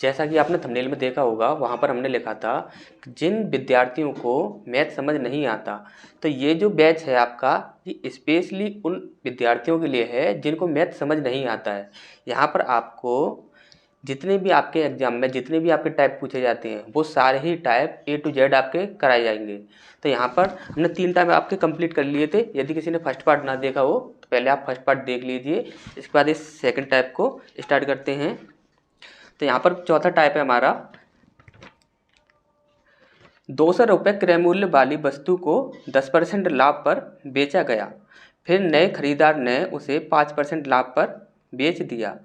जैसा कि आपने थंबनेल में देखा होगा, वहाँ पर हमने लिखा था कि जिन विद्यार्थियों को मैथ समझ नहीं आता, तो ये जो बैच है आपका, ये स्पेशली उन विद्यार्थियों के लिए है जिनको मैथ समझ नहीं आता है। यहाँ पर आपको जितने भी आपके एग्जाम में जितने भी आपके टाइप पूछे जाते हैं, वो सारे ही टाइप A to Z आपके कराए जाएंगे। तो यहाँ पर हमने 3 टाइप आपके कंप्लीट कर लिए थे। यदि किसी ने फर्स्ट पार्ट ना देखा हो तो पहले आप फर्स्ट पार्ट देख लीजिए, इसके बाद इस सेकंड टाइप को स्टार्ट करते हैं। तो यहाँ पर चौथा टाइप है हमारा, 200 रुपये क्रय मूल्य वाली वस्तु को 10% लाभ पर बेचा गया, फिर नए खरीदार ने उसे 5% लाभ पर बेच दिया,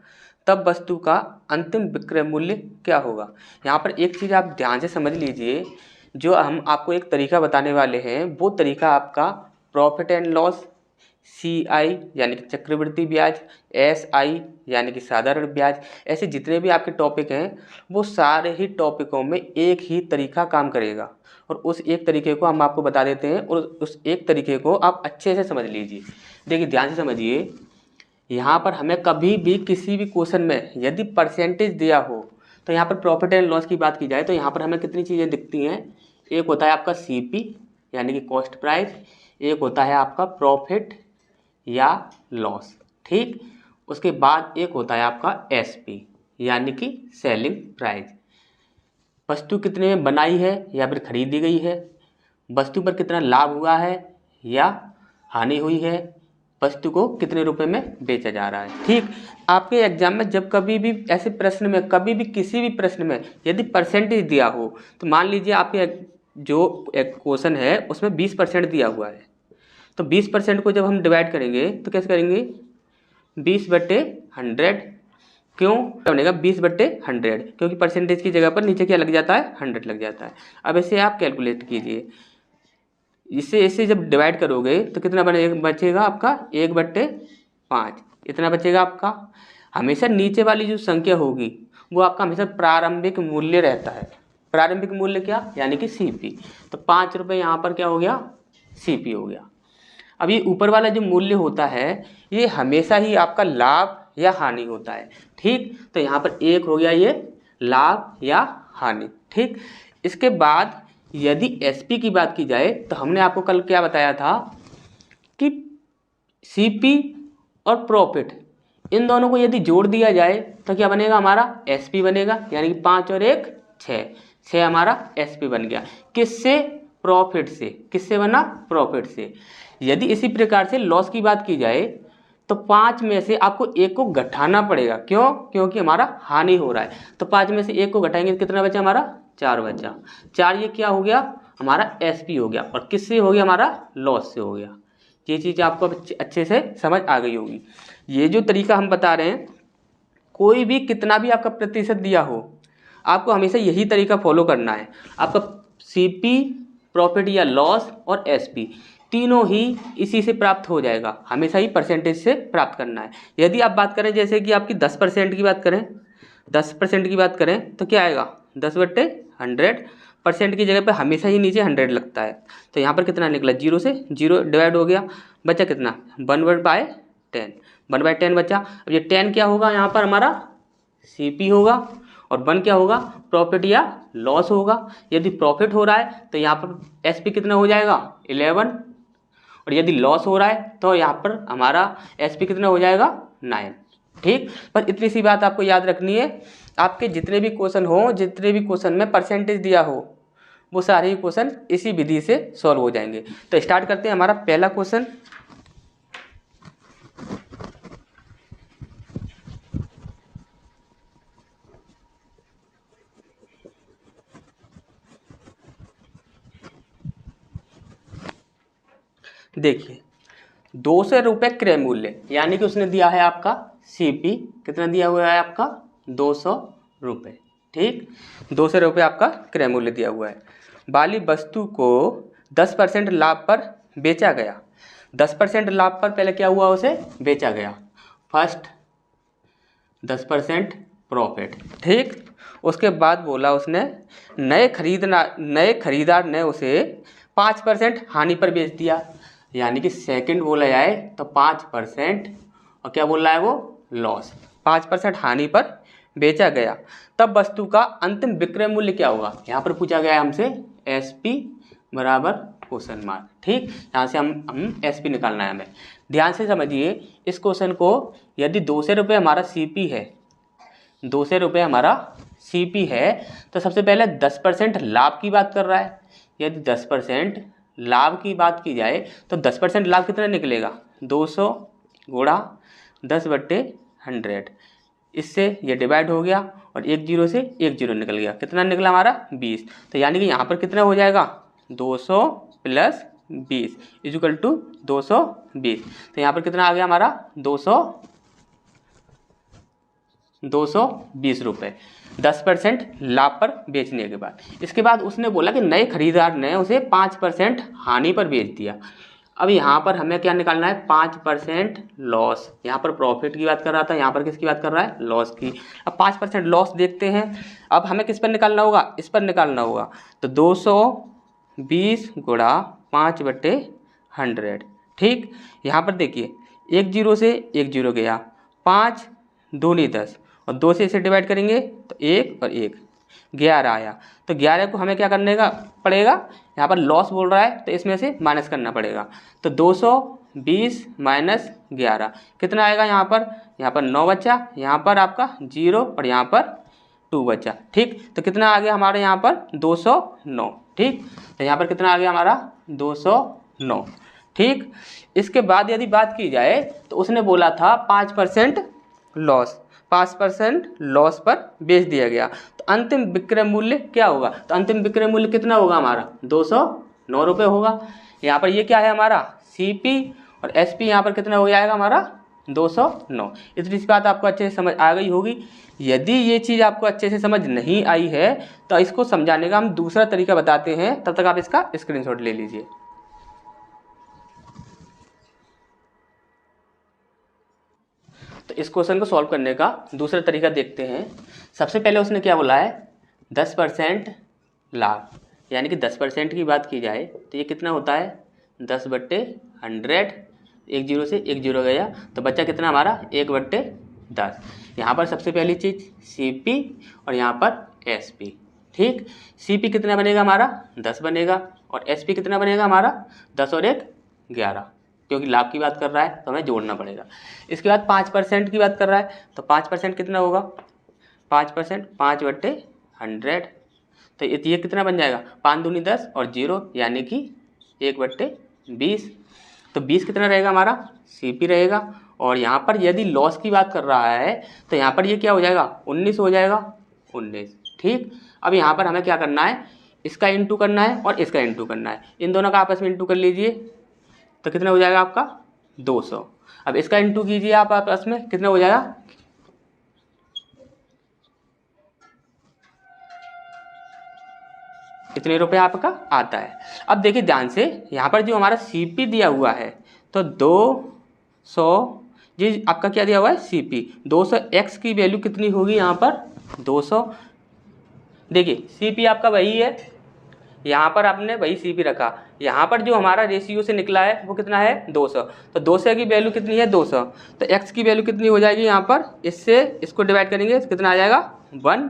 तब वस्तु का अंतिम विक्रय मूल्य क्या होगा। यहाँ पर एक चीज़ आप ध्यान से समझ लीजिए, जो हम आपको एक तरीका बताने वाले हैं, वो तरीका आपका प्रॉफिट एंड लॉस, CI यानी कि चक्रवृद्धि ब्याज, SI यानी कि साधारण ब्याज, ऐसे जितने भी आपके टॉपिक हैं, वो सारे ही टॉपिकों में एक ही तरीका काम करेगा। और उस एक तरीके को हम आपको बता देते हैं, और उस एक तरीके को आप अच्छे से समझ लीजिए। देखिए ध्यान से समझिए, यहाँ पर हमें कभी भी किसी भी क्वेश्चन में यदि परसेंटेज दिया हो, तो यहाँ पर प्रॉफिट एंड लॉस की बात की जाए तो यहाँ पर हमें कितनी चीज़ें दिखती हैं। एक होता है आपका CP यानी कि कॉस्ट प्राइस, एक होता है आपका प्रॉफिट या लॉस, ठीक। उसके बाद एक होता है आपका SP यानी कि सेलिंग प्राइस, वस्तु कितने में बनाई है या फिर खरीदी गई है, वस्तु पर कितना लाभ हुआ है या हानि हुई है, वस्तु को कितने रुपए में बेचा जा रहा है, ठीक। आपके एग्जाम में जब कभी भी ऐसे प्रश्न में, कभी भी किसी भी प्रश्न में यदि परसेंटेज दिया हो, तो मान लीजिए आपके जो एक क्वेश्चन है उसमें 20% दिया हुआ है, तो 20% को जब हम डिवाइड करेंगे तो कैसे करेंगे, 20/100, क्यों बनेगा 20/100, क्योंकि परसेंटेज की जगह पर नीचे क्या लग जाता है, 100 लग जाता है। अब इसे आप कैलकुलेट कीजिए, इससे जब डिवाइड करोगे तो कितना बचेगा आपका 1/5, इतना बचेगा आपका। हमेशा नीचे वाली जो संख्या होगी वो आपका हमेशा प्रारंभिक मूल्य रहता है। प्रारंभिक मूल्य क्या, यानी कि CP। तो 5 रुपये यहाँ पर क्या हो गया, CP हो गया। अब ये ऊपर वाला जो मूल्य होता है, ये हमेशा ही आपका लाभ या हानि होता है, ठीक। तो यहाँ पर एक हो गया ये लाभ या हानि, ठीक। इसके बाद यदि SP की बात की जाए तो हमने आपको कल क्या बताया था कि CP और प्रॉफिट, इन दोनों को यदि जोड़ दिया जाए तो क्या बनेगा, हमारा SP बनेगा, यानी कि 5 और 1 6, 6 हमारा SP बन गया। किससे, प्रॉफिट से। किससे बना, प्रॉफिट से। यदि इसी प्रकार से लॉस की बात की जाए तो 5 में से आपको 1 को घटाना पड़ेगा, क्यों, क्योंकि हमारा हानि हो रहा है। तो 5 में से 1 को घटाएंगे तो कितना बचा, हमारा 4 बचा। 4 ये क्या हो गया, हमारा SP हो गया, और किससे हो गया, हमारा लॉस से हो गया। ये चीज़ आपको अच्छे से समझ आ गई होगी। ये जो तरीका हम बता रहे हैं, कोई भी कितना भी आपका प्रतिशत दिया हो, आपको हमेशा यही तरीका फॉलो करना है। आपका CP, प्रॉफिट या लॉस और SP तीनों ही इसी से प्राप्त हो जाएगा, हमेशा ही परसेंटेज से प्राप्त करना है। यदि आप बात करें जैसे कि आपकी 10% की बात करें, 10% की बात करें तो क्या आएगा, 10/100, परसेंट की जगह पे हमेशा ही नीचे 100 लगता है। तो यहाँ पर कितना निकला, 0 से 0 डिवाइड हो गया, बचा कितना 1/10, 1/10 बचा। अब ये 10 क्या होगा, यहाँ पर हमारा CP होगा, और 1 क्या होगा, प्रॉफिट या लॉस होगा। यदि प्रॉफिट हो रहा है तो यहाँ पर SP कितना हो जाएगा, 11, और यदि लॉस हो रहा है तो यहाँ पर हमारा SP कितना हो जाएगा, 9, ठीक। पर इतनी सी बात आपको याद रखनी है, आपके जितने भी क्वेश्चन हो, जितने भी क्वेश्चन में परसेंटेज दिया हो, वो सारे ही क्वेश्चन इसी विधि से सॉल्व हो जाएंगे। तो स्टार्ट करते हैं हमारा पहला क्वेश्चन। देखिए 200 रुपये क्रय मूल्य, यानी कि उसने दिया है आपका CP, कितना दिया हुआ है आपका 200 रुपये, ठीक। 200 रुपये आपका क्रय मूल्य दिया हुआ है, वाली वस्तु को 10% लाभ पर बेचा गया। 10% लाभ पर पहले क्या हुआ, उसे बेचा गया, फर्स्ट 10% प्रॉफिट, ठीक। उसके बाद बोला उसने नए खरीदार ने उसे 5% हानि पर बेच दिया, यानी कि सेकंड बोला जाए तो 5%, और क्या बोल रहा है वो, लॉस, 5% हानि पर बेचा गया तब वस्तु का अंतिम विक्रय मूल्य क्या होगा। यहाँ पर पूछा गया है हमसे SP बराबर क्वेश्चन मार्क। ठीक, यहाँ से हम SP निकालना है हमें। ध्यान से समझिए इस क्वेश्चन को। यदि 200 रुपये हमारा CP है, 200 रुपये हमारा CP है, तो सबसे पहले 10% लाभ की बात कर रहा है। यदि 10% लाभ की बात की जाए तो 10% लाभ कितना निकलेगा, 200 गुणा 10/100। इससे ये डिवाइड हो गया और एक जीरो से एक जीरो निकल गया। कितना निकला हमारा 20। तो यानी कि यहाँ पर कितना हो जाएगा 200 + 20 इक्वल टू 220। तो यहाँ पर कितना आ गया हमारा 220 रुपये 10% लाभ पर बेचने के बाद। इसके बाद उसने बोला कि नए खरीदार ने उसे 5% हानि पर बेच दिया। अब यहाँ पर हमें क्या निकालना है, 5% लॉस। यहाँ पर प्रॉफिट की बात कर रहा था, यहाँ पर किसकी बात कर रहा है, लॉस की। अब 5% लॉस देखते हैं। अब हमें किस पर निकालना होगा, इस पर निकालना होगा। तो 220 गुणा 5/100। ठीक, यहाँ पर देखिए एक जीरो से एक जीरो गया, 5 दूनी 10 और 2 से इसे डिवाइड करेंगे तो 1 और 1 11 आया। तो 11 को हमें क्या करने का पड़ेगा, यहाँ पर लॉस बोल रहा है तो इसमें से माइनस करना पड़ेगा। तो 220 माइनस 11 कितना आएगा, यहाँ पर 9 बचा, यहाँ पर आपका 0 और यहाँ पर 2 बचा। ठीक, तो कितना आ गया हमारे यहाँ पर 209। ठीक, तो यहाँ पर कितना आ गया हमारा 209। ठीक, इसके बाद यदि बात की जाए तो उसने बोला था 5% लॉस, 5% लॉस पर बेच दिया गया। तो अंतिम विक्रय मूल्य क्या होगा, तो अंतिम विक्रय मूल्य कितना होगा हमारा 209 रुपये होगा। यहाँ पर ये क्या है हमारा CP और SP, यहाँ पर कितना हो जाएगा हमारा 209। इतनी सी बात आपको अच्छे से समझ आ गई होगी। यदि ये चीज़ आपको अच्छे से समझ नहीं आई है तो इसको समझाने का हम दूसरा तरीका बताते हैं, तब तक आप इसका स्क्रीनशॉट ले लीजिए। तो इस क्वेश्चन को सॉल्व करने का दूसरा तरीका देखते हैं। सबसे पहले उसने क्या बोला है 10% लाभ, यानी कि 10% की बात की जाए तो ये कितना होता है 10/100। एक जीरो से एक जीरो गया तो बच्चा कितना हमारा 1/10। यहाँ पर सबसे पहली चीज़ CP और यहाँ पर SP। ठीक, CP कितना बनेगा हमारा 10 बनेगा और SP कितना बनेगा हमारा 10 और 1 11, क्योंकि लाभ की बात कर रहा है तो हमें जोड़ना पड़ेगा। इसके बाद 5% की बात कर रहा है तो 5% कितना होगा, 5% 5/100। तो ये कितना बन जाएगा 5 दूनी 10 और 0 यानी कि 1/20। तो 20 कितना रहेगा हमारा CP रहेगा। और यहाँ पर यदि लॉस की बात कर रहा है तो यहाँ पर ये क्या हो जाएगा 19 हो जाएगा 19। ठीक, अब यहाँ पर हमें क्या करना है, इसका इंटू करना है और इसका इंटू करना है। इन दोनों का आपस में इंटू कर लीजिए तो कितना हो जाएगा आपका 200। अब इसका इंटू कीजिए आप आपस में, कितना हो जाएगा कितने रुपये आपका आता है। अब देखिए ध्यान से, यहाँ पर जो हमारा CP दिया हुआ है तो 200, जी आपका क्या दिया हुआ है CP 200। x की वैल्यू कितनी होगी यहाँ पर 200। देखिए CP आपका वही है, यहाँ पर आपने वही CP रखा। यहाँ पर जो हमारा रेशियो से निकला है वो कितना है 200। तो 200 की वैल्यू कितनी है 200। तो x की वैल्यू कितनी हो जाएगी, यहाँ पर इससे इसको डिवाइड करेंगे तो कितना आ जाएगा 1।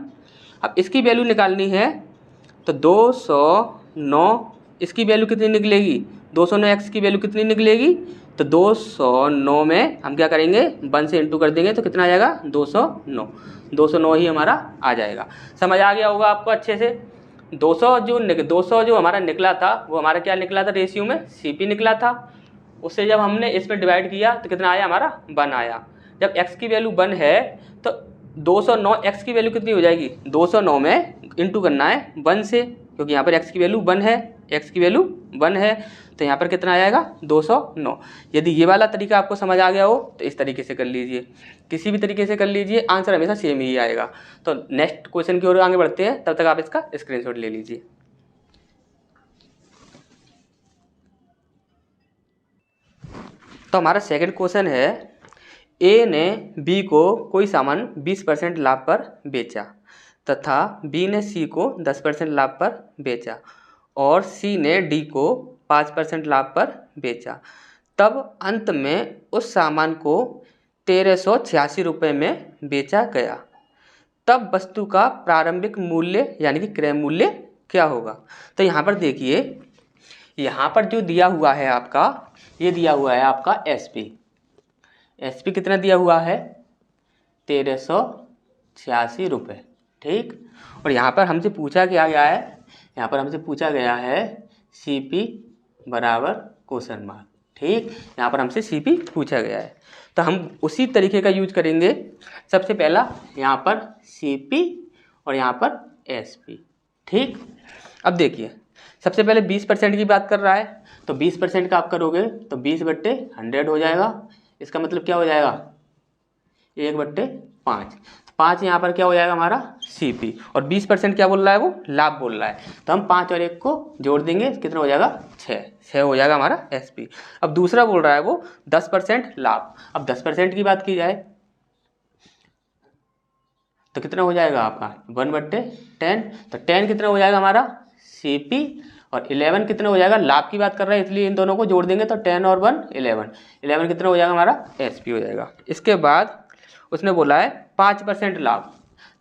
अब इसकी वैल्यू निकालनी है तो 209, इसकी वैल्यू कितनी निकलेगी 209, x की वैल्यू कितनी निकलेगी, तो 209 में हम क्या करेंगे 1 से इंटू कर देंगे तो कितना आ जाएगा 209। 209 ही हमारा आ जाएगा। समझ आ गया होगा आपको अच्छे से। 200 जो हमारा निकला था वो हमारा क्या निकला था, रेशियो में CP निकला था। उससे जब हमने इस पर डिवाइड किया तो कितना आया हमारा 1 आया। जब x की वैल्यू 1 है तो 209, x की वैल्यू कितनी हो जाएगी 209 में इंटू करना है 1 से, क्योंकि यहाँ पर x की वैल्यू 1 है, x की वैल्यू 1 है तो यहाँ पर कितना आएगा 209। यदि ये वाला तरीका आपको समझ आ गया हो तो इस तरीके से कर लीजिए, किसी भी तरीके से कर लीजिए, आंसर हमेशा सेम ही आएगा। तो नेक्स्ट क्वेश्चन की ओर आगे बढ़ते हैं, तब तक आप इसका स्क्रीनशॉट ले लीजिए। तो हमारा सेकंड क्वेश्चन है, A ने B को कोई सामान 20% लाभ पर बेचा तथा B ने C को 10% लाभ पर बेचा और C ने D को 5% लाभ पर बेचा। तब अंत में उस सामान को 1386 रुपये में बेचा गया। तब वस्तु का प्रारंभिक मूल्य यानी कि क्रय मूल्य क्या होगा। तो यहाँ पर देखिए, यहाँ पर जो दिया हुआ है आपका, ये दिया हुआ है आपका एसपी कितना दिया हुआ है 1386 रुपये, ठीक। और यहाँ पर हमसे पूछा क्या गया है, यहाँ पर हमसे पूछा गया है सीपी बराबर क्वेश्चन मार्क, ठीक। यहाँ पर हमसे सीपी पूछा गया है, तो हम उसी तरीके का यूज करेंगे। सबसे पहला यहाँ पर सीपी और यहाँ पर एसपी, ठीक। अब देखिए, सबसे पहले 20% की बात कर रहा है, तो 20% का आप करोगे तो 20/100 हो जाएगा। इसका मतलब क्या हो जाएगा 1/5। 5 यहाँ पर क्या हो जाएगा हमारा सीपी, और 20% क्या बोल रहा है वो लाभ बोल रहा है, तो हम 5 और 1 को जोड़ देंगे, कितना हो जाएगा 6 हो जाएगा हमारा एसपी। अब दूसरा बोल रहा है वो 10% लाभ। अब 10% की बात की जाए तो कितना हो जाएगा आपका 1/10, तो 10 कितना हो जाएगा हमारा सीपी, और 11 कितना हो जाएगा, लाभ की बात कर रहा है इसलिए इन दोनों को जोड़ देंगे, तो 10 और 1 11 कितना हो जाएगा हमारा एसपी हो जाएगा। इसके बाद उसने बोला है 5% लाभ,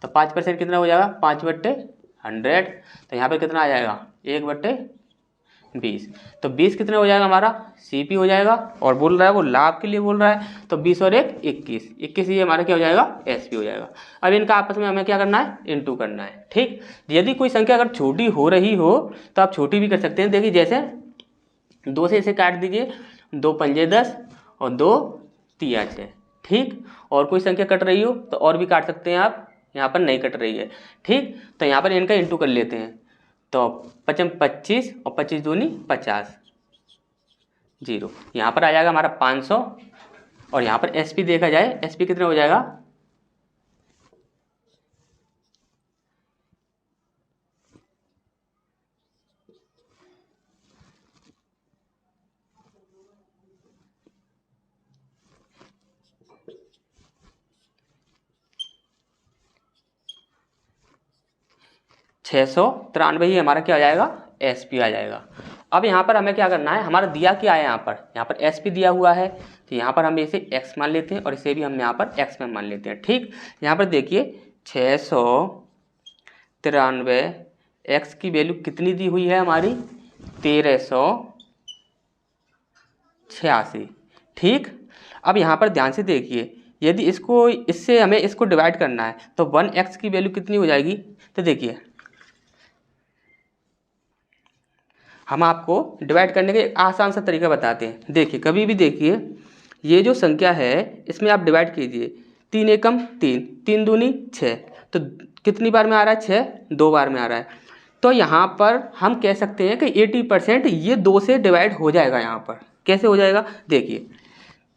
तो 5% कितना हो जाएगा 5/100, तो यहाँ पे कितना आ जाएगा 1/20, तो 20 कितना हो जाएगा हमारा सीपी हो जाएगा, और बोल रहा है वो लाभ के लिए बोल रहा है, तो 20 और 1 21 ये हमारा क्या हो जाएगा एसपी हो जाएगा। अब इनका आपस में हमें क्या करना है इनटू करना है, ठीक। यदि कोई संख्या अगर छोटी हो रही हो तो आप छोटी भी कर सकते हैं। देखिए जैसे 2 से इसे काट दीजिए, 2 पंजे 10 और 2 तिया 6, ठीक। और कोई संख्या कट रही हो तो और भी काट सकते हैं आप, यहाँ पर नहीं कट रही है, ठीक। तो यहाँ पर इनका इंटू कर लेते हैं, तो 5 25 और 25 दूनी 50 0, यहाँ पर आ जाएगा हमारा 500। और यहाँ पर एसपी देखा जाए, एसपी कितना हो जाएगा 693 ही हमारा क्या आ जाएगा एसपी आ जाएगा। अब यहाँ पर हमें क्या करना है, हमारा दिया क्या है यहाँ पर एसपी दिया हुआ है, तो यहाँ पर हम इसे एक्स मान लेते हैं और इसे भी हम यहाँ पर एक्स में मान लेते हैं, ठीक। यहाँ पर देखिए 693 एक्स की वैल्यू कितनी दी हुई है हमारी 1386, ठीक। अब यहाँ पर ध्यान से देखिए, यदि इसको इससे हमें इसको डिवाइड करना है तो 1x की वैल्यू कितनी हो जाएगी, तो देखिए हम आपको डिवाइड करने का एक आसान सा तरीका बताते हैं। देखिए कभी भी देखिए, ये जो संख्या है इसमें आप डिवाइड कीजिए, 3 एकम 3, 3 दूनी 6, तो कितनी बार में आ रहा है 6, 2 बार में आ रहा है। तो यहाँ पर हम कह सकते हैं कि 80% ये 2 से डिवाइड हो जाएगा। यहाँ पर कैसे हो जाएगा, देखिए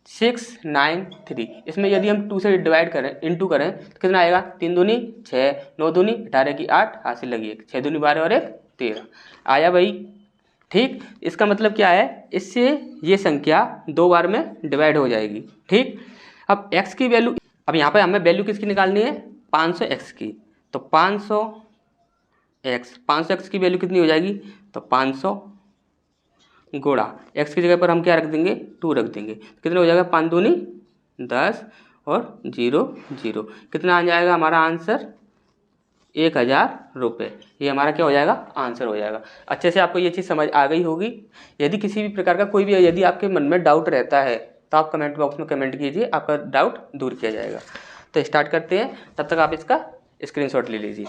693, इसमें यदि हम 2 से डिवाइड करें इंटू करें तो कितना आएगा 3 दूनी 6, 9 दूनी 18 की 8, हासिल लगी 1, 6 दूनी 12 और 1 13 आया भाई, ठीक। इसका मतलब क्या है, इससे ये संख्या 2 बार में डिवाइड हो जाएगी, ठीक। अब x की वैल्यू, अब यहाँ पर हमें वैल्यू किसकी निकालनी है 500x की, तो 500x की वैल्यू कितनी हो जाएगी, तो 500 गुणा x की जगह पर हम क्या रख देंगे 2 रख देंगे, कितना हो जाएगा 5 दूनी 10 और 0 0, कितना आ जाएगा हमारा आंसर 1000 रुपये। ये हमारा क्या हो जाएगा आंसर हो जाएगा। अच्छे से आपको ये चीज़ समझ आ गई होगी। यदि किसी भी प्रकार का कोई भी यदि आपके मन में डाउट रहता है तो आप कमेंट बॉक्स में कमेंट कीजिए, आपका डाउट दूर किया जाएगा। तो स्टार्ट करते हैं, तब तक आप इसका स्क्रीनशॉट ले लीजिए।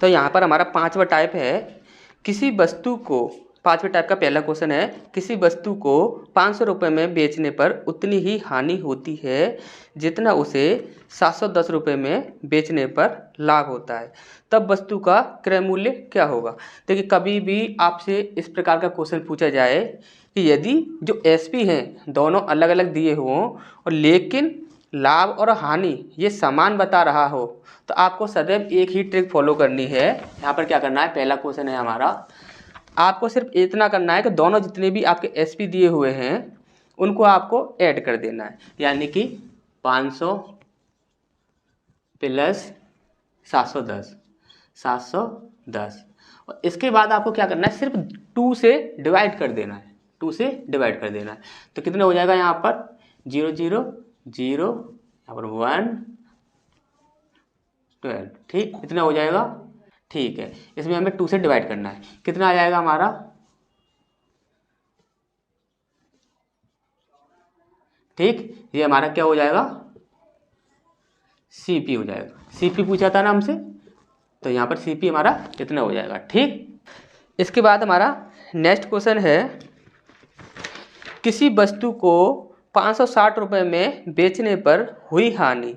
तो यहाँ पर हमारा 5वां टाइप है, किसी वस्तु को, 5वें टाइप का पहला क्वेश्चन है, किसी वस्तु को 500 रुपये में बेचने पर उतनी ही हानि होती है जितना उसे 710 रुपये में बेचने पर लाभ होता है, तब वस्तु का क्रय मूल्य क्या होगा। देखिए कभी भी आपसे इस प्रकार का क्वेश्चन पूछा जाए कि यदि जो एसपी हैं दोनों अलग अलग दिए हों और लेकिन लाभ और हानि ये समान बता रहा हो, तो आपको सदैव एक ही ट्रिक फॉलो करनी है। यहाँ पर क्या करना है, पहला क्वेश्चन है हमारा, आपको सिर्फ इतना करना है कि दोनों जितने भी आपके एसपी दिए हुए हैं उनको आपको ऐड कर देना है, यानी कि 500 प्लस 710 और इसके बाद आपको क्या करना है, सिर्फ 2 से डिवाइड कर देना है, 2 से डिवाइड कर देना है। तो कितना हो जाएगा यहाँ पर 0 0 0, यहाँ पर 1 12, ठीक, इतना हो जाएगा। ठीक है, इसमें हमें 2 से डिवाइड करना है, कितना आ जाएगा हमारा, ठीक, ये हमारा क्या हो जाएगा, CP हो जाएगा। CP पूछा था ना हमसे, तो यहाँ पर CP हमारा कितना हो जाएगा, ठीक। इसके बाद हमारा नेक्स्ट क्वेश्चन है, किसी वस्तु को 560 रुपये में बेचने पर हुई हानि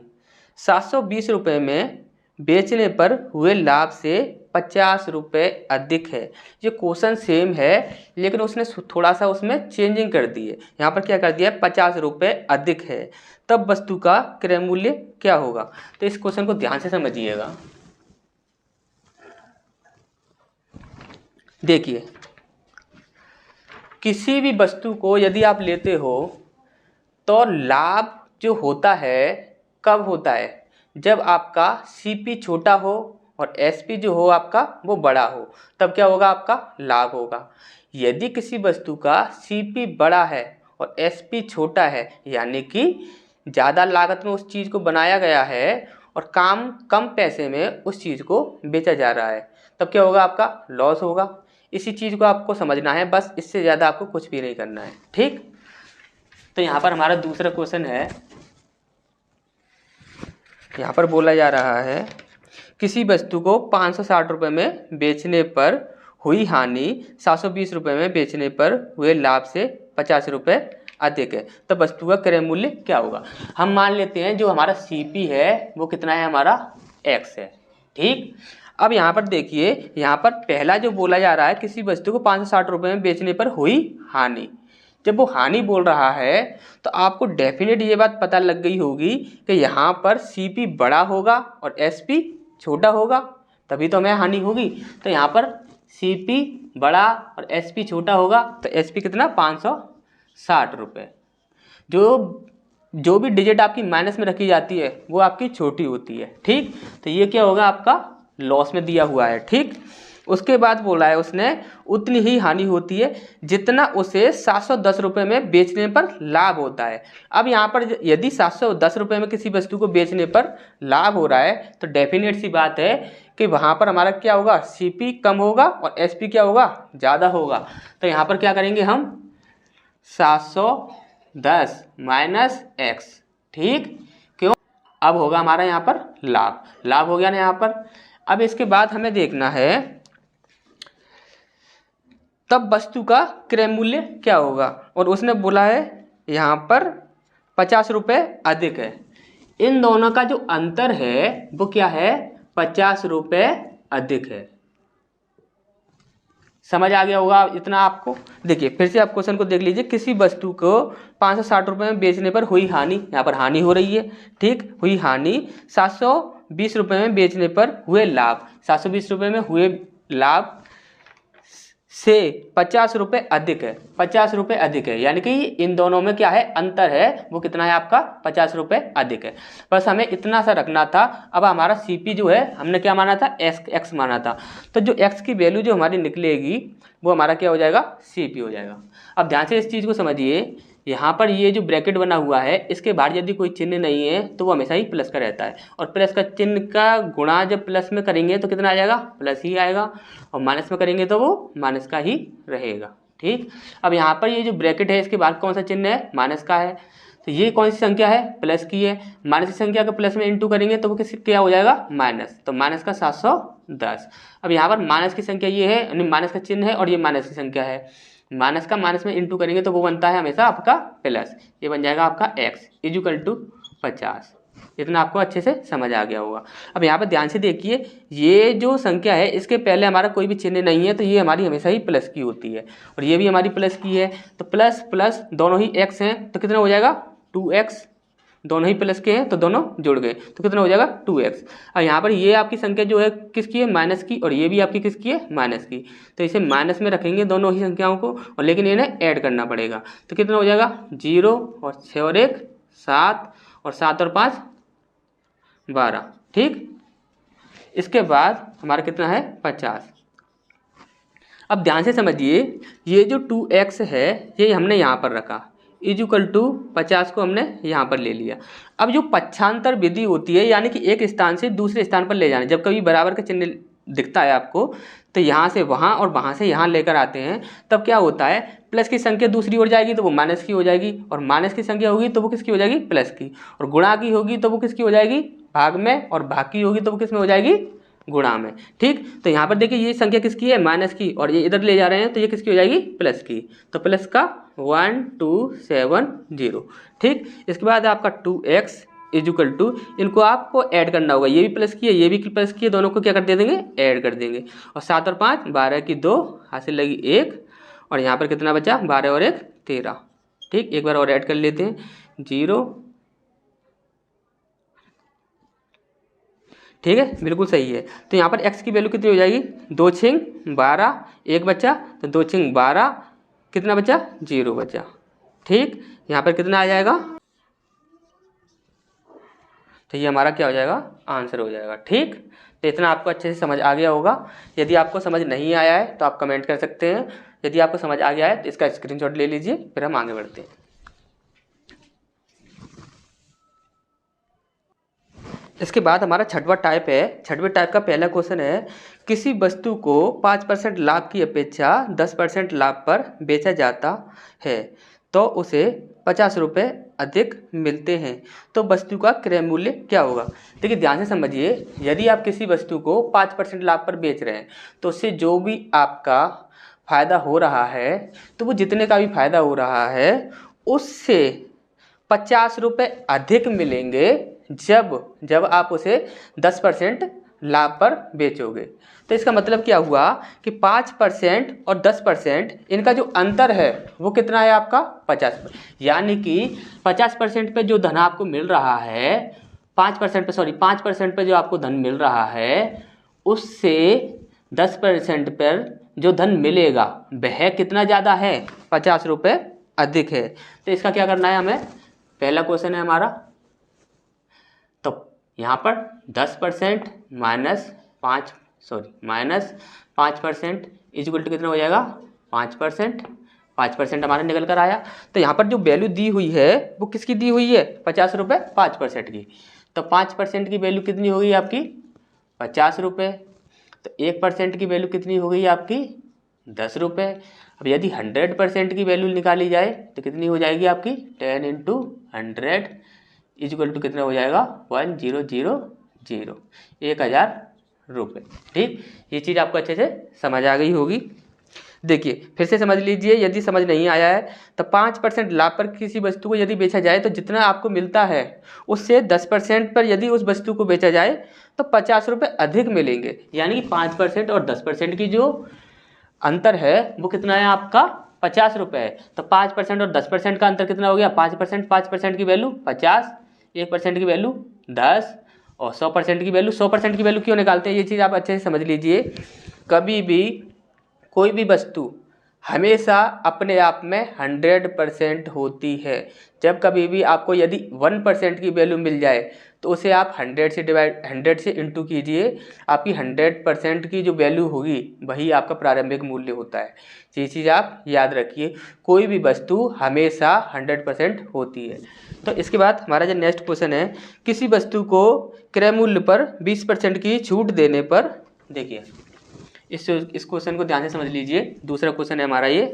720 रुपये में बेचने पर हुए लाभ से 50 रुपये अधिक है। ये क्वेश्चन सेम है, लेकिन उसने थोड़ा सा उसमें चेंजिंग कर दी है। यहाँ पर क्या कर दिया है, 50 रुपये अधिक है, तब वस्तु का क्रय मूल्य क्या होगा। तो इस क्वेश्चन को ध्यान से समझिएगा। देखिए, किसी भी वस्तु को यदि आप लेते हो तो लाभ जो होता है कब होता है, जब आपका CP छोटा हो और SP जो हो आपका वो बड़ा हो, तब क्या होगा, आपका लाभ होगा। यदि किसी वस्तु का CP बड़ा है और SP छोटा है, यानी कि ज़्यादा लागत में उस चीज़ को बनाया गया है और काम कम पैसे में उस चीज़ को बेचा जा रहा है, तब क्या होगा, आपका लॉस होगा। इसी चीज़ को आपको समझना है, बस इससे ज़्यादा आपको कुछ भी नहीं करना है, ठीक। तो यहाँ पर हमारा दूसरा क्वेश्चन है, यहाँ पर बोला जा रहा है, किसी वस्तु को 560 रुपये में बेचने पर हुई हानि 720 रुपये में बेचने पर हुए लाभ से 50 रुपये अधिक है, तब वस्तु का क्रय मूल्य क्या होगा। हम मान लेते हैं जो हमारा CP है वो कितना है, हमारा X है, ठीक। अब यहाँ पर देखिए, यहाँ पर पहला जो बोला जा रहा है, किसी वस्तु को 560 रुपये में बेचने पर हुई हानि, जब वो हानि बोल रहा है तो आपको डेफिनेट ये बात पता लग गई होगी कि यहाँ पर CP बड़ा होगा और SP छोटा होगा, तभी तो हमें हानि होगी। तो यहाँ पर CP बड़ा और SP छोटा होगा, तो SP कितना, 560 रुपये। जो भी डिजिट आपकी माइनस में रखी जाती है वो आपकी छोटी होती है, ठीक। तो ये क्या होगा, आपका लॉस में दिया हुआ है, ठीक। उसके बाद बोला है उसने, उतनी ही हानि होती है जितना उसे 710 रुपये में बेचने पर लाभ होता है। अब यहाँ पर यदि 710 रुपये में किसी वस्तु को बेचने पर लाभ हो रहा है, तो डेफिनेट सी बात है कि वहाँ पर हमारा क्या होगा, CP कम होगा और SP क्या होगा, ज़्यादा होगा। तो यहाँ पर क्या करेंगे हम, 710 माइनस X, ठीक, क्यों, अब होगा हमारा यहाँ पर लाभ हो गया ना यहाँ पर। अब इसके बाद हमें देखना है तब वस्तु का क्रय मूल्य क्या होगा, और उसने बोला है यहाँ पर 50 रुपये अधिक है। इन दोनों का जो अंतर है वो क्या है, 50 रुपये अधिक है। समझ आ गया होगा इतना आपको। देखिए फिर से आप क्वेश्चन को देख लीजिए, किसी वस्तु को 560 रुपये में बेचने पर हुई हानि, यहाँ पर हानि हो रही है, ठीक, हुई हानि 720 रुपये में बेचने पर हुए लाभ, 720 रुपये में हुए लाभ से 50 रुपये अधिक है, 50 रुपये अधिक है, यानी कि इन दोनों में क्या है, अंतर है, वो कितना है आपका, 50 रुपये अधिक है। बस हमें इतना सा रखना था। अब हमारा CP जो है हमने क्या माना था, X माना था, तो जो X की वैल्यू जो हमारी निकलेगी वो हमारा क्या हो जाएगा, CP हो जाएगा। अब ध्यान से इस चीज़ को समझिए, यहाँ पर ये जो ब्रैकेट बना हुआ है इसके बाहर यदि कोई चिन्ह नहीं है तो वो हमेशा ही प्लस का रहता है, और प्लस का चिन्ह का गुणा जब प्लस में करेंगे तो कितना आ जाएगा, प्लस ही आएगा, और माइनस में करेंगे तो वो माइनस का ही रहेगा, ठीक। अब यहाँ पर ये जो ब्रैकेट है इसके बाद कौन सा चिन्ह है, माइनस का है, तो ये कौन सी संख्या है, प्लस की है। माइनस की संख्या का प्लस में इंटू करेंगे तो वो किस क्या हो जाएगा, माइनस, तो माइनस का 710। अब यहाँ पर माइनस की संख्या ये है, यानी माइनस का चिन्ह है और ये माइनस की संख्या है, माइनस का माइनस में इंटू करेंगे तो वो बनता है हमेशा आपका प्लस, ये बन जाएगा आपका X इक्वल टू 50। इतना आपको अच्छे से समझ आ गया होगा। अब यहाँ पर ध्यान से देखिए, ये जो संख्या है इसके पहले हमारा कोई भी चिन्ह नहीं है, तो ये हमारी हमेशा ही प्लस की होती है, और ये भी हमारी प्लस की है, तो प्लस प्लस दोनों ही X हैं, तो कितना हो जाएगा 2X, दोनों ही प्लस के हैं तो दोनों जुड़ गए, तो कितना हो जाएगा 2X। और यहाँ पर ये आपकी संख्या जो है किसकी है, माइनस की, और ये भी आपकी किसकी है, माइनस की, तो इसे माइनस में रखेंगे दोनों ही संख्याओं को, और लेकिन इन्हें ऐड करना पड़ेगा, तो कितना हो जाएगा 0 और 6 और 1 7 और 7 और 5 12, ठीक। इसके बाद हमारा कितना है 50। अब ध्यान से समझिए, ये जो 2X है ये हमने यहाँ पर रखा, इज इक्वल टू 50 को हमने यहाँ पर ले लिया। अब जो पक्षांतर विधि होती है, यानी कि एक स्थान से दूसरे स्थान पर ले जाना, जब कभी बराबर का चिन्ह दिखता है आपको तो यहाँ से वहाँ और वहाँ से यहाँ लेकर आते हैं, तब क्या होता है, प्लस की संख्या दूसरी ओर जाएगी तो वो माइनस की हो जाएगी, और माइनस की संख्या होगी तो वो किसकी हो जाएगी, प्लस की, और गुणा की होगी तो वो किसकी हो जाएगी, भाग में, और भाग की होगी तो वो किस में हो जाएगी, गुणा में। ठीक, तो यहाँ पर देखिए ये संख्या किसकी है, माइनस की, और ये इधर ले जा रहे हैं तो ये किसकी हो जाएगी, प्लस की, तो प्लस का 1270। ठीक, इसके बाद आपका 2x इज इक्वल टू, इनको आपको ऐड करना होगा, ये भी प्लस की है ये भी प्लस की है, दोनों को क्या कर दे देंगे, ऐड कर देंगे, और 7 और 5 12 की 2 हासिल लगी 1, और यहाँ पर कितना बचा, 12 और 1 13। ठीक, एक बार और ऐड कर लेते हैं, 0। ठीक है, बिल्कुल सही है। तो यहाँ पर x की वैल्यू कितनी हो जाएगी, 2 छिंग 12, 1 बचा, तो 2 छिंग 12, कितना बचा, 0 बचा। ठीक, यहाँ पर कितना आ जाएगा, तो ये हमारा क्या हो जाएगा, आंसर हो जाएगा। ठीक, तो इतना आपको अच्छे से समझ आ गया होगा। यदि आपको समझ नहीं आया है तो आप कमेंट कर सकते हैं, यदि आपको समझ आ गया है तो इसका स्क्रीनशॉट ले लीजिए, फिर हम आगे बढ़ते हैं। इसके बाद हमारा छठवां टाइप है। छठवें टाइप का पहला क्वेश्चन है, किसी वस्तु को 5% लाभ की अपेक्षा 10% लाभ पर बेचा जाता है तो उसे 50 रुपये अधिक मिलते हैं, तो वस्तु का क्रय मूल्य क्या होगा। देखिए ध्यान से समझिए, यदि आप किसी वस्तु को 5% लाभ पर बेच रहे हैं तो उससे जो भी आपका फ़ायदा हो रहा है, तो वो जितने का भी फ़ायदा हो रहा है उससे 50 रुपये अधिक मिलेंगे जब आप उसे 10% लाभ पर बेचोगे। तो इसका मतलब क्या हुआ कि 5% और 10% इनका जो अंतर है वो कितना है आपका, 50%। यानी कि 50% पे जो धन आपको मिल रहा है, 5% पे जो आपको धन मिल रहा है, उससे 10% पर जो धन मिलेगा वह कितना ज़्यादा है, 50 रुपये अधिक है। तो इसका क्या करना है हमें, पहला क्वेश्चन है हमारा, तो यहाँ पर 10% माइनस 5% इज इक्वल टू कितना हो जाएगा, 5% हमारा निकल कर आया। तो यहाँ पर जो वैल्यू दी हुई है वो किसकी दी हुई है, 50 रुपये 5% की, तो 5% की वैल्यू कितनी होगी आपकी, 50 रुपये, तो 1% की वैल्यू कितनी हो गई आपकी, 10 रुपये। अब यदि 100% की वैल्यू निकाली जाए तो कितनी हो जाएगी आपकी, 10 × 100 इज इक्वल टू कितना हो जाएगा, 1000, 1000 रुपये। ठीक, ये चीज़ आपको अच्छे से समझ आ गई होगी। देखिए फिर से समझ लीजिए, यदि समझ नहीं आया है तो 5% लाभ पर किसी वस्तु को यदि बेचा जाए तो जितना आपको मिलता है उससे 10% पर यदि उस वस्तु को बेचा जाए तो 50 रुपये अधिक मिलेंगे। यानी कि 5% और 10% की जो अंतर है वो कितना है आपका, 50 रुपये है। तो 5% और 10% का अंतर कितना हो गया, 5% की वैल्यू 50, 1% की वैल्यू 10, और 100% की वैल्यू 100% की वैल्यू क्यों निकालते हैं, ये चीज़ आप अच्छे से समझ लीजिए। कभी भी कोई भी वस्तु हमेशा अपने आप में 100% होती है। जब कभी भी आपको यदि 1% की वैल्यू मिल जाए तो उसे आप 100 से इंटू कीजिए, आपकी 100% की जो वैल्यू होगी वही आपका प्रारंभिक मूल्य होता है। ये चीज़ आप याद रखिए, कोई भी वस्तु हमेशा 100% होती है। तो इसके बाद हमारा जो नेक्स्ट क्वेश्चन है, किसी वस्तु को क्रय मूल्य पर 20% की छूट देने पर, देखिए इस क्वेश्चन को ध्यान से समझ लीजिए। दूसरा क्वेश्चन है हमारा ये,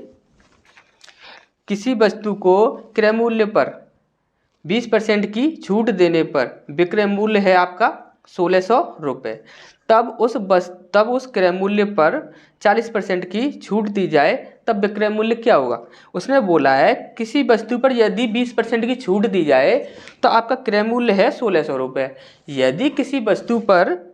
किसी वस्तु को क्रय मूल्य पर 20% की छूट देने पर विक्रय मूल्य है आपका 1600 रुपये, तब उस क्रय मूल्य पर 40% की छूट दी जाए तब विक्रय मूल्य क्या होगा। उसने बोला है किसी वस्तु पर यदि 20% की छूट दी जाए तो आपका क्रय मूल्य है 1600 रुपये। यदि किसी वस्तु पर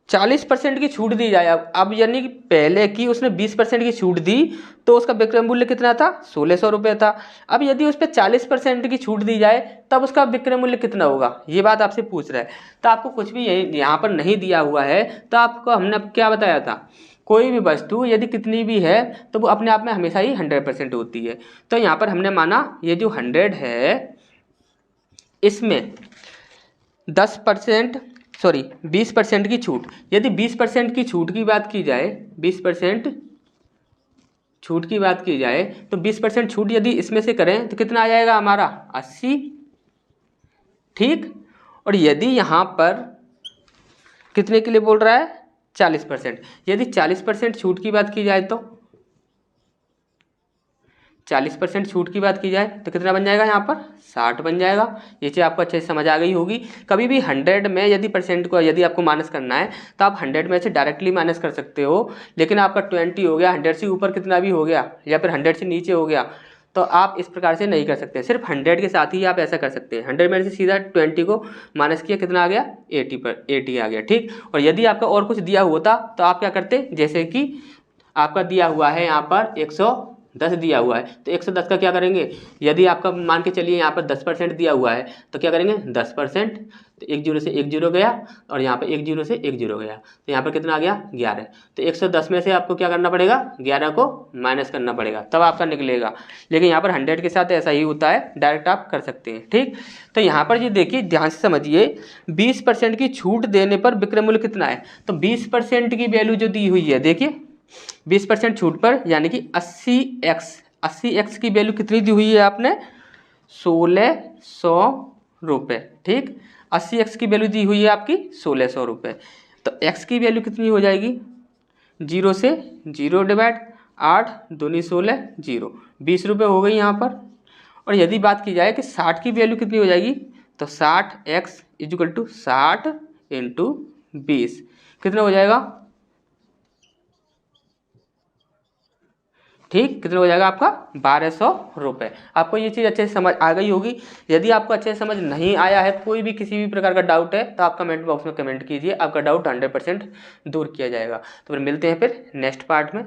40% की छूट दी जाए, अब यानी कि पहले की उसने 20% की छूट दी तो उसका विक्रय मूल्य कितना था, 1600 रुपये था। अब यदि उस पर 40% की छूट दी जाए तब उसका विक्रय मूल्य कितना होगा, ये बात आपसे पूछ रहा है। तो आपको कुछ भी यहाँ पर नहीं दिया हुआ है, तो आपको हमने क्या बताया था, कोई भी वस्तु यदि कितनी भी है तो वो अपने आप में हमेशा ही 100% होती है। तो यहाँ पर हमने माना ये जो 100 है इसमें 20% की छूट, यदि 20% की छूट की बात की जाए, 20% छूट की बात की जाए तो 20% छूट यदि इसमें से करें तो कितना आ जाएगा हमारा 80, ठीक। और यदि यहाँ पर कितने के लिए बोल रहा है 40%, यदि 40% छूट की बात की जाए तो 40% छूट की बात की जाए तो कितना बन जाएगा यहाँ पर 60 बन जाएगा। ये चीज़ आपको अच्छे से समझ आ गई होगी। कभी भी 100 में यदि परसेंट को यदि आपको माइनस करना है तो आप 100 में से डायरेक्टली माइनस कर सकते हो, लेकिन आपका 20 हो गया, 100 से ऊपर कितना भी हो गया या फिर 100 से नीचे हो गया तो आप इस प्रकार से नहीं कर सकते। सिर्फ 100 के साथ ही आप ऐसा कर सकते हैं। 100 में से सीधा 20 को माइनस किया, कितना आ गया 80 आ गया, ठीक। और यदि आपका और कुछ दिया होता तो आप क्या करते, जैसे कि आपका दिया हुआ है यहाँ पर 110 दिया हुआ है तो 110 का क्या करेंगे, यदि आपका मान के चलिए यहाँ पर 10% दिया हुआ है तो क्या करेंगे 10%, तो 1 0 से 1 0 गया और यहाँ पर 1 0 से 1 0 गया तो यहाँ पर कितना आ गया 11। तो 110 में से आपको क्या करना पड़ेगा 11 को माइनस करना पड़ेगा तब आपका निकलेगा। लेकिन यहाँ पर 100 के साथ ऐसा ही होता है, डायरेक्ट आप कर सकते हैं, ठीक। तो यहाँ पर ये देखिए ध्यान से समझिए 20% की छूट देने पर विक्रय मूल्य कितना है। तो 20% की वैल्यू जो दी हुई है, देखिए 20% छूट पर यानी कि 80x की वैल्यू कितनी दी हुई है आपने 1600 रुपये, ठीक। 80x की वैल्यू दी हुई है आपकी 1600 रुपये। तो x की वैल्यू कितनी हो जाएगी 0 से 0 डिवाइड 8 दूनी 16 0, 20 रुपये हो गई यहाँ पर। और यदि बात की जाए कि 60 की वैल्यू कितनी हो जाएगी तो 60x इक्वल टू 60 इंटू 20 कितना हो जाएगा, ठीक, कितना हो जाएगा आपका 1200 रुपये। आपको ये चीज़ अच्छे से समझ आ गई होगी। यदि आपको अच्छे से समझ नहीं आया है, कोई भी किसी भी प्रकार का डाउट है तो आप कमेंट बॉक्स में कमेंट कीजिए, आपका डाउट 100% दूर किया जाएगा। तो फिर मिलते हैं फिर नेक्स्ट पार्ट में।